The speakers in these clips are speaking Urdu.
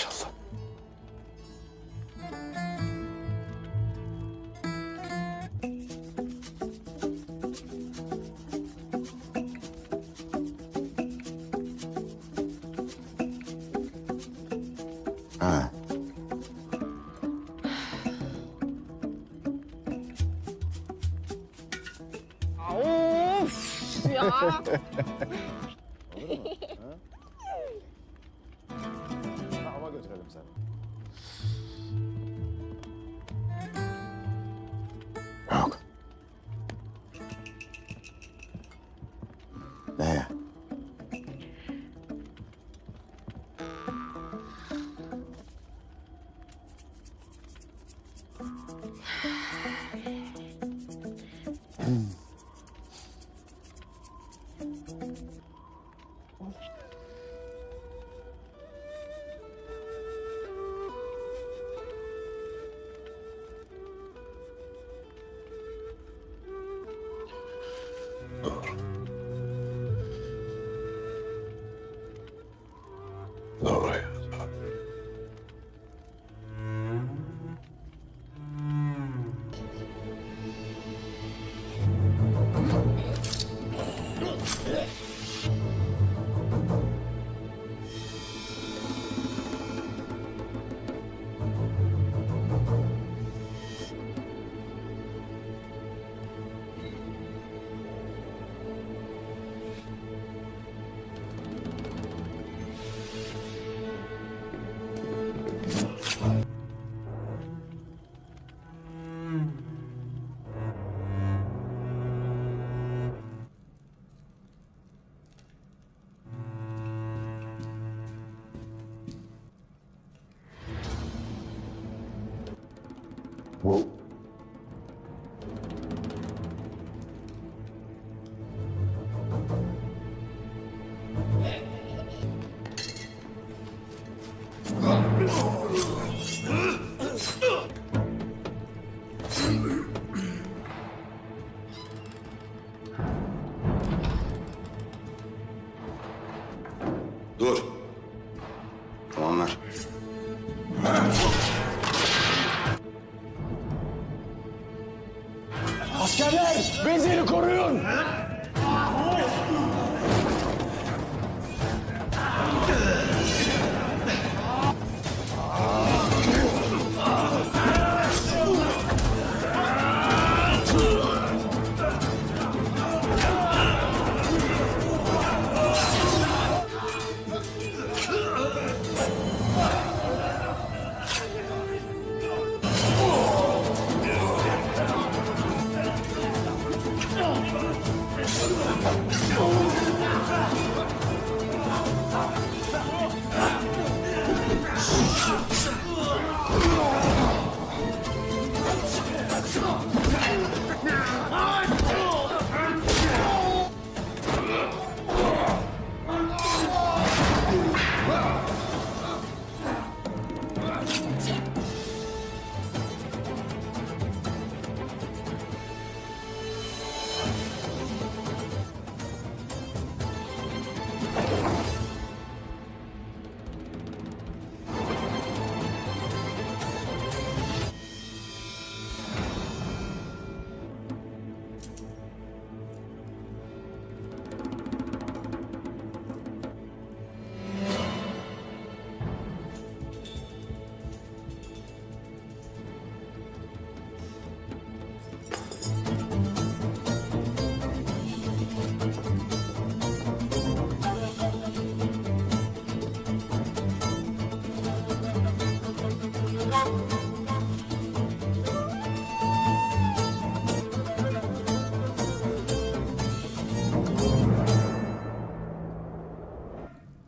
İnşallah. Ha. Of ya. Ama götürelim seni. Yok. Ne? Doğru ya. Bu Dur. Tamam ver. askerler, benzini koruyun.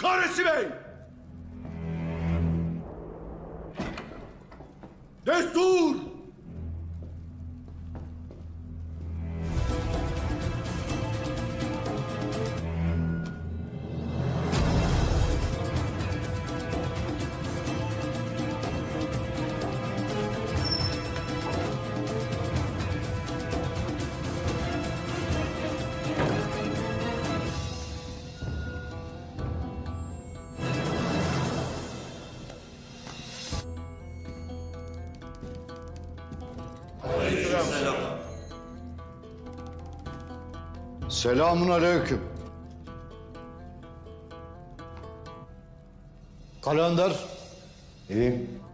Kahretsin Bey! Destur! Selamun aleyküm. Kalender. İyiyim.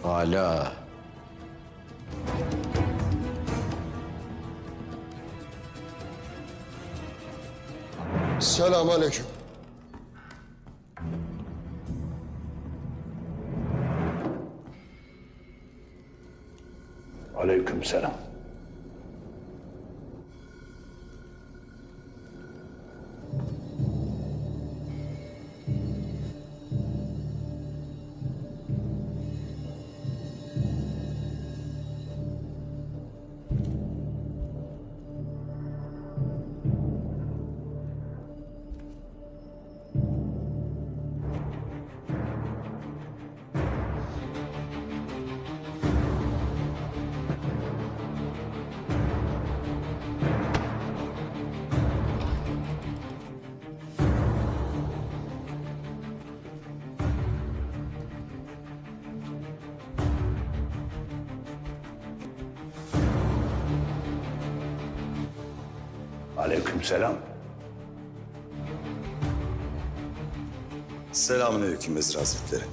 Hala. Selamünaleyküm. Aleykümselam. Aleykümselam. Selamünaleyküm Vezir Hazretleri.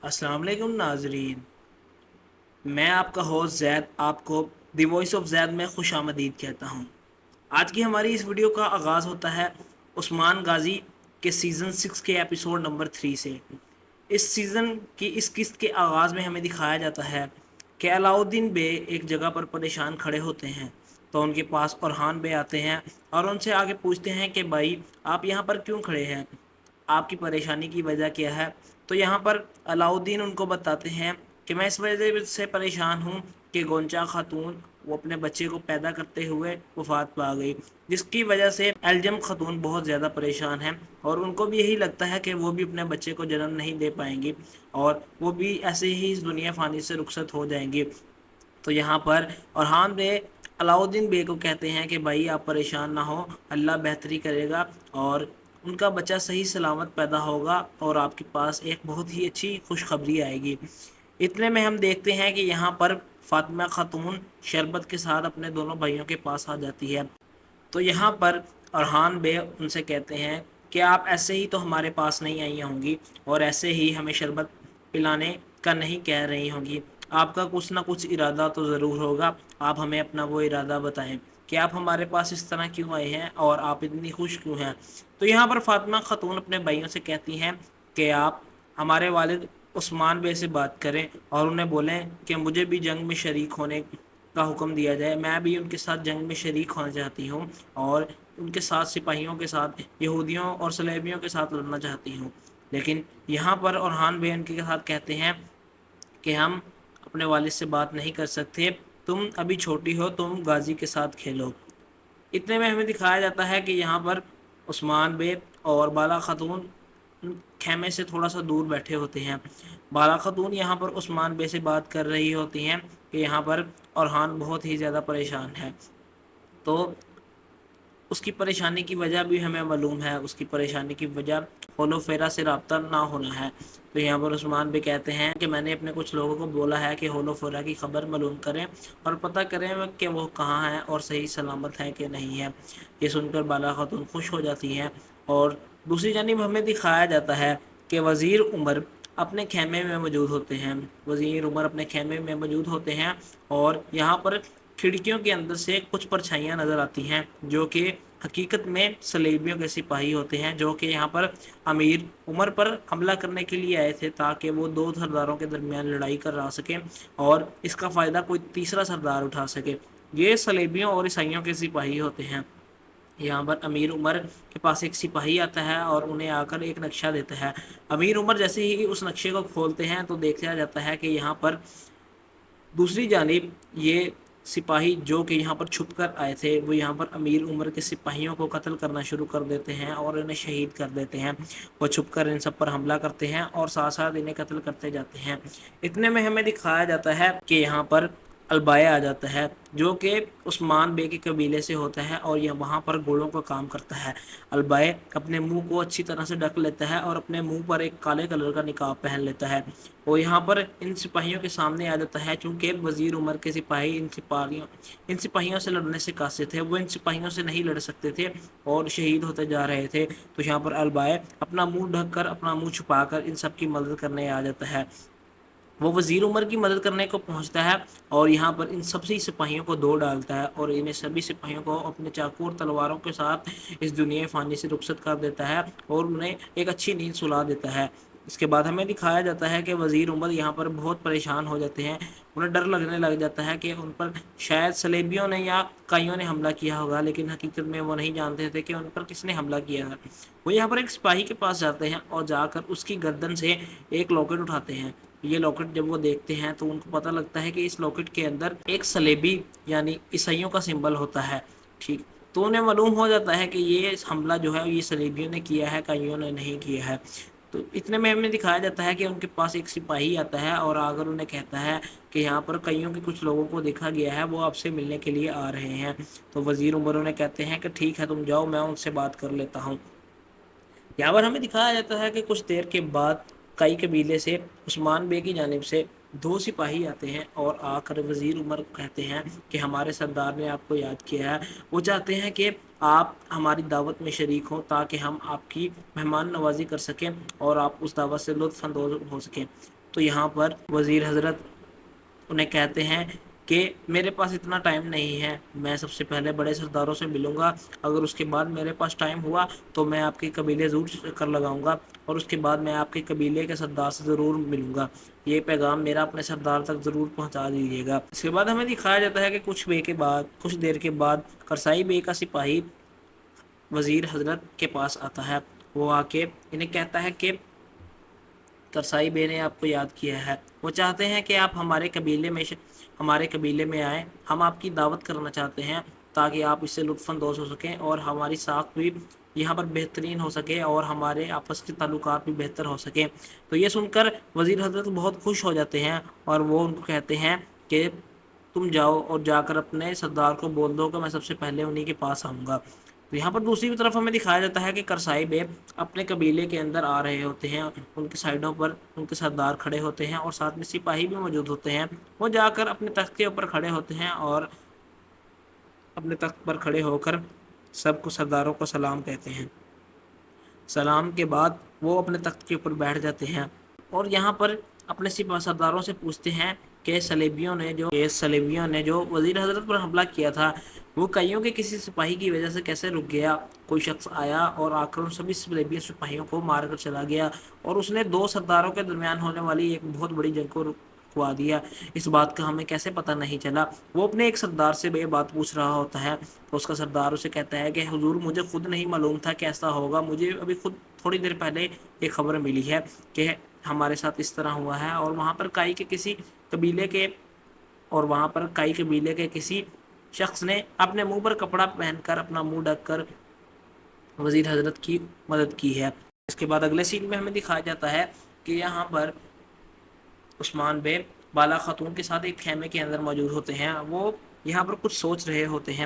السلام علیکم ناظرین، میں آپ کا ہوسٹ زید آپ کو دی وائس آف زید میں خوش آمدید کہتا ہوں۔ آج کی ہماری اس ویڈیو کا آغاز ہوتا ہے عثمان غازی کے سیزن 6 کے ایپیسوڈ نمبر 3 سے۔ اس سیزن کی اس قسط کے آغاز میں ہمیں دکھایا جاتا ہے کہ علاؤدین بے ایک جگہ پر پریشان کھڑے ہوتے ہیں تو ان کے پاس اورحان بے آتے ہیں اور ان سے آگے پوچھتے ہیں کہ بھائی آپ یہاں پر کیوں کھڑے ہیں، آپ کی پریشانی کی وجہ کیا ہے؟ تو یہاں پر علاؤدین ان کو بتاتے ہیں کہ میں اس وجہ سے پریشان ہوں کہ گونچا خاتون وہ اپنے بچے کو پیدا کرتے ہوئے وفات پا گئی، جس کی وجہ سے الجم خاتون بہت زیادہ پریشان ہیں اور ان کو بھی یہی لگتا ہے کہ وہ بھی اپنے بچے کو جنم نہیں دے پائیں گی اور وہ بھی ایسے ہی اس دنیا فانی سے رخصت ہو جائیں گی۔ تو یہاں پر اورحان بے علاؤدین بے کو کہتے ہیں کہ بھائی آپ پریشان نہ ہو، اللہ بہتری کرے گا اور ان کا بچہ صحیح سلامت پیدا ہوگا اور آپ کے پاس ایک بہت ہی اچھی خوشخبری آئے گی۔ اتنے میں ہم دیکھتے ہیں کہ یہاں پر فاطمہ خاتون شربت کے ساتھ اپنے دونوں بھائیوں کے پاس آ جاتی ہے۔ تو یہاں پر اورحان بے ان سے کہتے ہیں کہ آپ ایسے ہی تو ہمارے پاس نہیں آئی ہوں گی اور ایسے ہی ہمیں شربت پلانے کا نہیں کہہ رہی ہوں گی، آپ کا کچھ نہ کچھ ارادہ تو ضرور ہوگا، آپ ہمیں اپنا وہ ارادہ بتائیں کہ آپ ہمارے پاس اس طرح کیوں آئے ہیں اور آپ اتنی خوش کیوں ہیں۔ تو یہاں پر فاطمہ خاتون اپنے بھائیوں سے کہتی ہیں کہ آپ ہمارے والد عثمان بے سے بات کریں اور انہیں بولیں کہ مجھے بھی جنگ میں شریک ہونے کا حکم دیا جائے، میں بھی ان کے ساتھ جنگ میں شریک ہونا چاہتی ہوں اور ان کے ساتھ سپاہیوں کے ساتھ یہودیوں اور صلیبیوں کے ساتھ لڑنا چاہتی ہوں۔ لیکن یہاں پر اورحان بے ان کے ساتھ کہتے ہیں کہ ہم اپنے والد سے بات نہیں کر سکتے، تم ابھی چھوٹی ہو، تم غازی کے ساتھ کھیلو۔ اتنے میں ہمیں دکھایا جاتا ہے کہ یہاں پر عثمان بے اور بالا خاتون خیمے سے تھوڑا سا دور بیٹھے ہوتے ہیں۔ بالا خاتون یہاں پر عثمان بے سے بات کر رہی ہوتی ہیں کہ یہاں پر اورحان بہت ہی زیادہ پریشان ہے۔ تو اس کی پریشانی کی وجہ بھی ہمیں معلوم ہے، اس کی پریشانی کی وجہ ہولو فیرا سے رابطہ نہ ہونا ہے۔ تو یہاں پر عثمان بھی کہتے ہیں کہ میں نے اپنے کچھ لوگوں کو بولا ہے کہ ہولو فیرا کی خبر معلوم کریں اور پتہ کریں کہ وہ کہاں ہیں اور صحیح سلامت ہیں کہ نہیں ہے۔ یہ سن کر بالا خاتون خوش ہو جاتی ہیں، اور دوسری جانب ہمیں دکھایا جاتا ہے کہ وزیر عمر اپنے خیمے میں موجود ہوتے ہیں۔ وزیر عمر اپنے خیمے میں موجود ہوتے ہیں اور یہاں پر کھڑکیوں کے اندر سے کچھ پرچھائیاں نظر آتی ہیں جو کہ حقیقت میں صلیبیوں کے سپاہی ہوتے ہیں، جو کہ یہاں پر امیر عمر پر حملہ کرنے کے لیے آئے تھے تاکہ وہ دو سرداروں کے درمیان لڑائی کرا سکیں اور اس کا فائدہ کوئی تیسرا سردار اٹھا سکے۔ یہ صلیبیوں اور عیسائیوں کے سپاہی ہوتے ہیں۔ یہاں پر امیر عمر کے پاس ایک سپاہی آتا ہے اور انہیں آ کر ایک نقشہ دیتا ہے۔ امیر عمر جیسے ہی اس نقشے کو کھولتے ہیں تو دیکھا جاتا ہے کہ یہاں پر دوسری جانب یہ سپاہی جو کہ یہاں پر چھپ کر آئے تھے وہ یہاں پر امیر عمر کے سپاہیوں کو قتل کرنا شروع کر دیتے ہیں اور انہیں شہید کر دیتے ہیں۔ وہ چھپ کر ان سب پر حملہ کرتے ہیں اور ساتھ ساتھ انہیں قتل کرتے جاتے ہیں۔ اتنے میں ہمیں دکھایا جاتا ہے کہ یہاں پر البائے آ جاتا ہے جو کہ عثمان بے کے قبیلے سے ہوتا ہے اور یہ وہاں پر گھوڑوں کا کام کرتا ہے۔ البائے اپنے منہ کو اچھی طرح سے ڈھک لیتا ہے اور اپنے منہ پر ایک کالے کلر کا نقاب پہن لیتا ہے۔ وہ یہاں پر ان سپاہیوں کے سامنے آ جاتا ہے چونکہ وزیر عمر کے سپاہی ان سپاہیوں سے لڑنے سے قاصر تھے، وہ ان سپاہیوں سے نہیں لڑ سکتے تھے اور شہید ہوتے جا رہے تھے۔ تو یہاں پر البائے اپنا منہ ڈھک کر اپنا منہ چھپا کر ان سب کی مدد کرنے آ جاتا ہے۔ وہ وزیر عمر کی مدد کرنے کو پہنچتا ہے اور یہاں پر ان سب سپاہیوں کو دو ڈالتا ہے اور انہیں سبھی سپاہیوں کو اپنے چاقو اور تلواروں کے ساتھ اس دنیا فانی سے رخصت کر دیتا ہے اور انہیں ایک اچھی نیند سلا دیتا ہے۔ اس کے بعد ہمیں دکھایا جاتا ہے کہ وزیر عمر یہاں پر بہت پریشان ہو جاتے ہیں، انہیں ڈر لگنے لگ جاتا ہے کہ ان پر شاید صلیبیوں نے یا کائیوں نے حملہ کیا ہوگا، لیکن حقیقت میں وہ نہیں جانتے تھے کہ ان پر کس نے حملہ کیا ہے۔ وہ یہاں پر ایک سپاہی کے پاس جاتے ہیں اور جا کر اس کی گردن سے ایک لاکٹ اٹھاتے ہیں۔ یہ لاکٹ جب وہ دیکھتے ہیں تو ان کو پتہ لگتا ہے کہ اس لاکٹ کے اندر ایک صلیبی یعنی عیسائیوں کا سمبل ہوتا ہے، ٹھیک۔ تو انہیں معلوم ہو جاتا ہے کہ یہ حملہ جو ہے یہ صلیبیوں نے کیا ہے، کائیوں نے نہیں کیا ہے۔ تو اتنے میں ہمیں دکھایا جاتا ہے کہ ان کے پاس ایک سپاہی آتا ہے اور آ کر انہیں کہتا ہے کہ یہاں پر کائیوں کے کچھ لوگوں کو دیکھا گیا ہے، وہ آپ سے ملنے کے لیے آ رہے ہیں۔ تو وزیر عمر انہیں کہتے ہیں کہ ٹھیک ہے تم جاؤ، میں ان سے بات کر لیتا ہوں۔ یہاں پر ہمیں دکھایا جاتا ہے کہ کچھ دیر کے بعد کئی قبیلے سے عثمان بے کی جانب سے دو سپاہی آتے ہیں اور آ کر وزیر عمر کو کہتے ہیں کہ ہمارے سردار نے آپ کو یاد کیا ہے، وہ چاہتے ہیں کہ آپ ہماری دعوت میں شریک ہوں تاکہ ہم آپ کی مہمان نوازی کر سکیں اور آپ اس دعوت سے لطف اندوز ہو سکیں۔ تو یہاں پر وزیر حضرت انہیں کہتے ہیں کہ میرے پاس اتنا ٹائم نہیں ہے، میں سب سے پہلے بڑے سرداروں سے ملوں گا، اگر اس کے بعد میرے پاس ٹائم ہوا تو میں آپ کے قبیلے ضرور چکر لگاؤں گا اور اس کے بعد میں آپ کے قبیلے کے سردار سے ضرور ملوں گا، یہ پیغام میرا اپنے سردار تک ضرور پہنچا دیجیے گا۔ اس کے بعد ہمیں دکھایا جاتا ہے کہ کچھ دیر کے بعد قرصائی بے کا سپاہی وزیر حضرت کے پاس آتا ہے۔ وہ آ کے انہیں کہتا ہے کہ قرصائی بے نے آپ کو یاد کیا ہے، وہ چاہتے ہیں کہ آپ ہمارے قبیلے میں آئیں، ہم آپ کی دعوت کرنا چاہتے ہیں تاکہ آپ اس سے لطف اندوز ہو سکیں اور ہماری ساکھ بھی یہاں پر بہترین ہو سکے اور ہمارے آپس کے تعلقات بھی بہتر ہو سکیں۔ تو یہ سن کر وزیر حضرت بہت خوش ہو جاتے ہیں اور وہ ان کو کہتے ہیں کہ تم جاؤ اور جا کر اپنے سردار کو بول دو کہ میں سب سے پہلے انہی کے پاس آؤں گا۔ تو یہاں پر دوسری طرف ہمیں دکھایا جاتا ہے کہ قرصائی بے اپنے قبیلے کے اندر آ رہے ہوتے ہیں، ان کے سائڈوں پر ان کے سردار کھڑے ہوتے ہیں اور ساتھ میں سپاہی بھی موجود ہوتے ہیں۔ وہ جا کر اپنے تخت کے اوپر کھڑے ہوتے ہیں اور اپنے تخت پر کھڑے ہو کر سب کو سرداروں کو سلام کہتے ہیں۔ سلام کے بعد وہ اپنے تخت کے اوپر بیٹھ جاتے ہیں اور یہاں پر اپنے سرداروں سے پوچھتے ہیں کہ صلیبیوں نے جو وزیر حضرت پر حملہ کیا تھا وہ کئیوں کے کسی سپاہی کی وجہ سے کیسے رک گیا؟ کوئی شخص آیا اور آ کر ان سبھی صلیبی سپاہیوں کو مار کر چلا گیا اور اس نے دو سرداروں کے درمیان ہونے والی ایک بہت بڑی جنگ کو رکوا دیا، اس بات کا ہمیں کیسے پتہ نہیں چلا؟ وہ اپنے ایک سردار سے یہ بات پوچھ رہا ہوتا ہے تو اس کا سردار اسے کہتا ہے کہ حضور مجھے خود نہیں معلوم تھا کہ ایسا ہوگا، مجھے ابھی خود تھوڑی دیر پہلے ایک خبر ملی ہے کہ ہمارے ساتھ اس طرح ہوا ہے اور وہاں پر کائی قبیلے کے کسی شخص نے اپنے منہ پر کپڑا پہن کر اپنا منہ ڈھک کر وزیر حضرت کی مدد کی ہے۔ اس کے بعد اگلے سین میں ہمیں دکھایا جاتا ہے کہ یہاں پر عثمان بے بالا خاتون کے ساتھ ایک خیمے کے اندر موجود ہوتے ہیں، وہ یہاں پر کچھ سوچ رہے ہوتے ہیں۔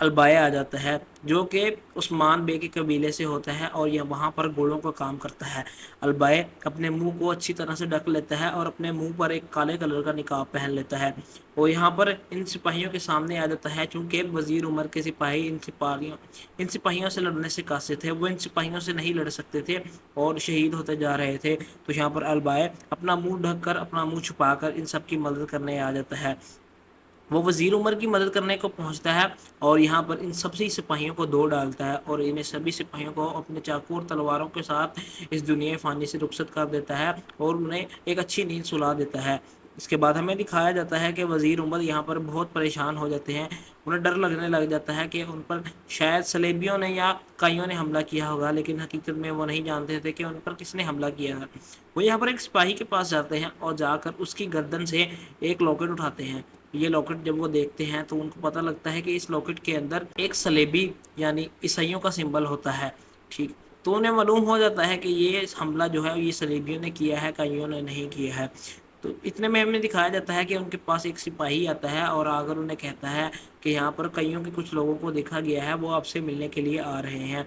البایا آ جاتا ہے جو کہ عثمان بے کے قبیلے سے ہوتا ہے اور یہ وہاں پر گھوڑوں کا کام کرتا ہے۔ البایا اپنے منہ کو اچھی طرح سے ڈھک لیتا ہے اور اپنے منہ پر ایک کالے کلر کا نقاب پہن لیتا ہے، وہ یہاں پر ان سپاہیوں کے سامنے آ جاتا ہے۔ چونکہ وزیر عمر کے سپاہی ان سپاہیوں سے لڑنے سے قاصر تھے، وہ ان سپاہیوں سے نہیں لڑ سکتے تھے اور شہید ہوتے جا رہے تھے، تو یہاں پر البایا اپنا منہ ڈھک کر، اپنا منہ چھپا کر ان سب کی مدد کرنے آ جاتا ہے۔ وہ وزیر عمر کی مدد کرنے کو پہنچتا ہے اور یہاں پر ان سب سے سپاہیوں کو دو ڈالتا ہے اور انہیں سبھی سپاہیوں کو اپنے چاقو اور تلواروں کے ساتھ اس دنیا فانی سے رخصت کر دیتا ہے اور انہیں ایک اچھی نیند سلا دیتا ہے۔ اس کے بعد ہمیں دکھایا جاتا ہے کہ وزیر عمر یہاں پر بہت پریشان ہو جاتے ہیں، انہیں ڈر لگنے لگ جاتا ہے کہ ان پر شاید صلیبیوں نے یا کائیوں نے حملہ کیا ہوگا، لیکن حقیقت میں وہ نہیں جانتے تھے کہ ان پر کس نے حملہ کیا ہے۔ وہ یہاں پر ایک سپاہی کے پاس جاتے ہیں اور جا کر اس کی گردن سے ایک لاکٹ اٹھاتے ہیں۔ یہ لاکٹ جب وہ دیکھتے ہیں تو ان کو پتہ لگتا ہے کہ اس لاکٹ کے اندر ایک صلیبی یعنی عیسائیوں کا سمبل ہوتا ہے، ٹھیک، تو انہیں معلوم ہو جاتا ہے کہ یہ حملہ جو ہے یہ صلیبیوں نے کیا ہے، کائیوں نے نہیں کیا ہے۔ تو اتنے میں ہمیں دکھایا جاتا ہے کہ ان کے پاس ایک سپاہی آتا ہے اور اگر انہیں کہتا ہے کہ یہاں پر کئیوں کے کچھ لوگوں کو دیکھا گیا ہے، وہ آپ سے ملنے کے لیے آ رہے ہیں۔